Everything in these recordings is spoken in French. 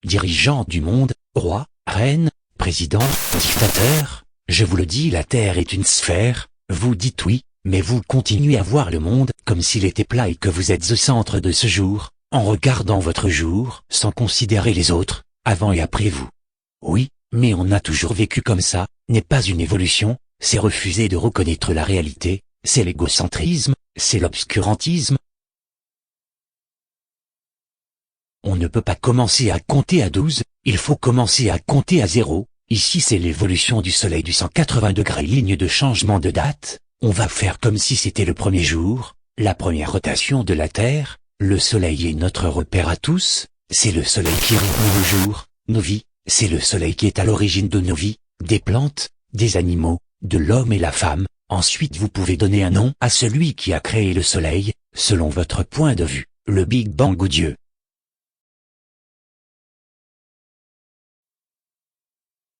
dirigeants du monde, rois, reines, présidents, dictateurs, je vous le dis, la Terre est une sphère, vous dites oui, mais vous continuez à voir le monde comme s'il était plat et que vous êtes au centre de ce jour, en regardant votre jour sans considérer les autres, avant et après vous. Oui, mais on a toujours vécu comme ça, n'est pas une évolution, c'est refuser de reconnaître la réalité, c'est l'égocentrisme, c'est l'obscurantisme. On ne peut pas commencer à compter à 12, il faut commencer à compter à 0, ici c'est l'évolution du soleil du 180 degrés ligne de changement de date, on va faire comme si c'était le premier jour, la première rotation de la Terre, le soleil est notre repère à tous, c'est le soleil qui rythme nos jours, nos vies, c'est le soleil qui est à l'origine de nos vies, des plantes, des animaux, de l'homme et la femme, ensuite vous pouvez donner un nom à celui qui a créé le soleil, selon votre point de vue, le Big Bang ou Dieu.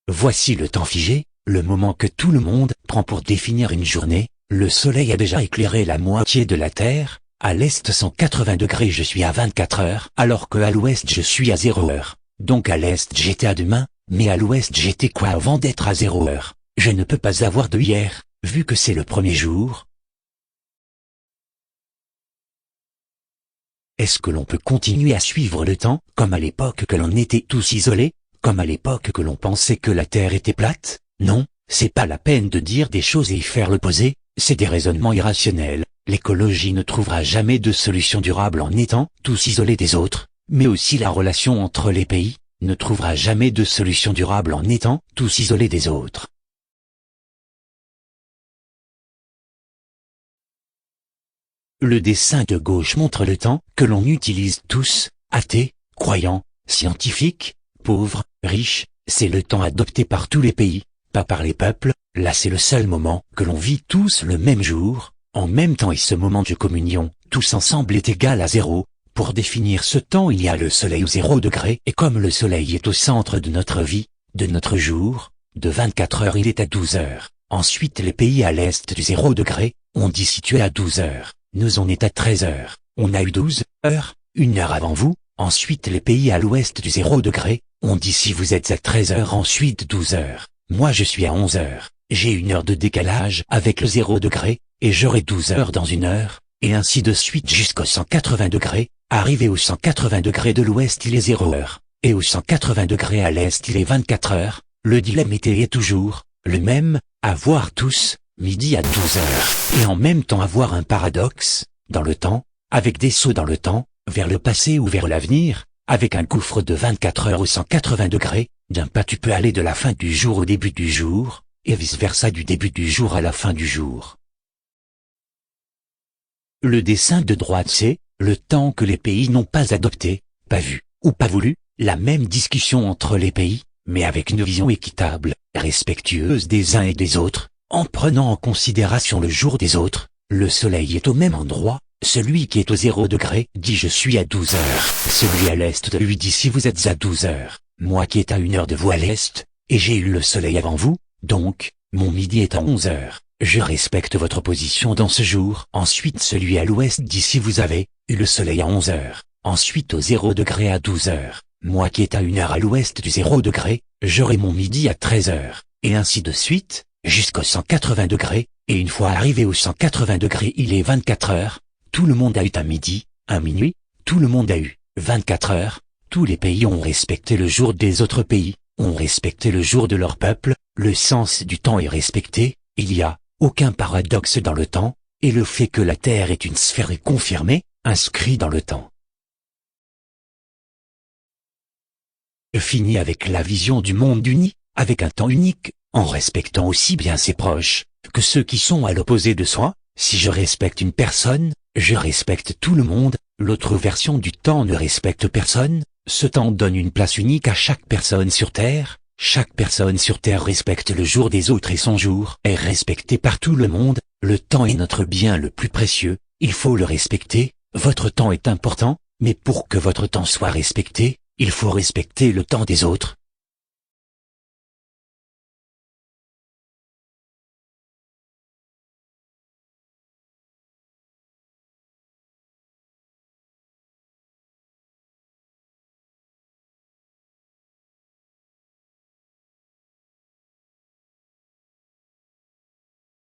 Voici le temps figé, le moment que tout le monde prend pour définir une journée, le soleil a déjà éclairé la moitié de la Terre, à l'est 180 degrés je suis à 24 heures, alors que à l'ouest je suis à 0 heure. Donc à l'est j'étais à demain, mais à l'ouest j'étais quoi avant d'être à 0 heure? Je ne peux pas avoir de hier, vu que c'est le premier jour. Est-ce que l'on peut continuer à suivre le temps, comme à l'époque que l'on était tous isolés, comme à l'époque que l'on pensait que la Terre était plate? Non, c'est pas la peine de dire des choses et y faire l'opposé, c'est des raisonnements irrationnels. L'écologie ne trouvera jamais de solution durable en étant tous isolés des autres, mais aussi la relation entre les pays ne trouvera jamais de solution durable en étant tous isolés des autres. Le dessin de gauche montre le temps que l'on utilise tous, athées, croyants, scientifiques, pauvres, riches, c'est le temps adopté par tous les pays, pas par les peuples, là c'est le seul moment que l'on vit tous le même jour, en même temps et ce moment de communion, tous ensemble est égal à 0. Pour définir ce temps il y a le soleil au 0 degré et comme le soleil est au centre de notre vie, de notre jour, de 24 heures il est à 12 heures. Ensuite les pays à l'est du 0 degré, on dit situé à 12 heures, nous on est à 13 heures, on a eu 12 heures, 1 heure avant vous, ensuite les pays à l'ouest du 0 degré, on dit si vous êtes à 13 heures ensuite 12 heures, moi je suis à 11 heures, j'ai 1 heure de décalage avec le 0 degré, et j'aurai 12 heures dans 1 heure, et ainsi de suite jusqu'au 180 degrés, arrivé au 180 degrés de l'ouest il est 0 heure, et au 180 degrés à l'est il est 24 heures, le dilemme est toujours le même, avoir tous, midi à 12 heures, et en même temps avoir un paradoxe, dans le temps, avec des sauts dans le temps, vers le passé ou vers l'avenir, avec un gouffre de 24 heures au 180 degrés, d'un pas tu peux aller de la fin du jour au début du jour, et vice-versa du début du jour à la fin du jour. Le dessin de droite c'est le temps que les pays n'ont pas adopté, pas vu, ou pas voulu, la même discussion entre les pays, mais avec une vision équitable, respectueuse des uns et des autres, en prenant en considération le jour des autres, le soleil est au même endroit, celui qui est au 0 degré dit je suis à 12 heures, celui à l'est de lui dit si vous êtes à 12 heures, moi qui est à 1 heure de vous à l'est, et j'ai eu le soleil avant vous, donc, mon midi est à 11 heures. Je respecte votre position dans ce jour. Ensuite celui à l'ouest dit si vous avez eu le soleil à 11 heures, ensuite au 0 degré à 12 heures, moi qui est à 1 heure à l'ouest du 0 degré, j'aurai mon midi à 13 heures, et ainsi de suite, jusqu'au 180 degrés, et une fois arrivé au 180 degrés il est 24 heures, tout le monde a eu un midi, un minuit, tout le monde a eu 24 heures, tous les pays ont respecté le jour des autres pays, ont respecté le jour de leur peuple, le sens du temps est respecté, il y a aucun paradoxe dans le temps, et le fait que la Terre est une sphère est confirmé, inscrit dans le temps. Fini avec la vision du monde uni, avec un temps unique, en respectant aussi bien ses proches, que ceux qui sont à l'opposé de soi. Si je respecte une personne, je respecte tout le monde, l'autre version du temps ne respecte personne, ce temps donne une place unique à chaque personne sur Terre. Chaque personne sur Terre respecte le jour des autres et son jour est respecté par tout le monde, le temps est notre bien le plus précieux, il faut le respecter, votre temps est important, mais pour que votre temps soit respecté, il faut respecter le temps des autres,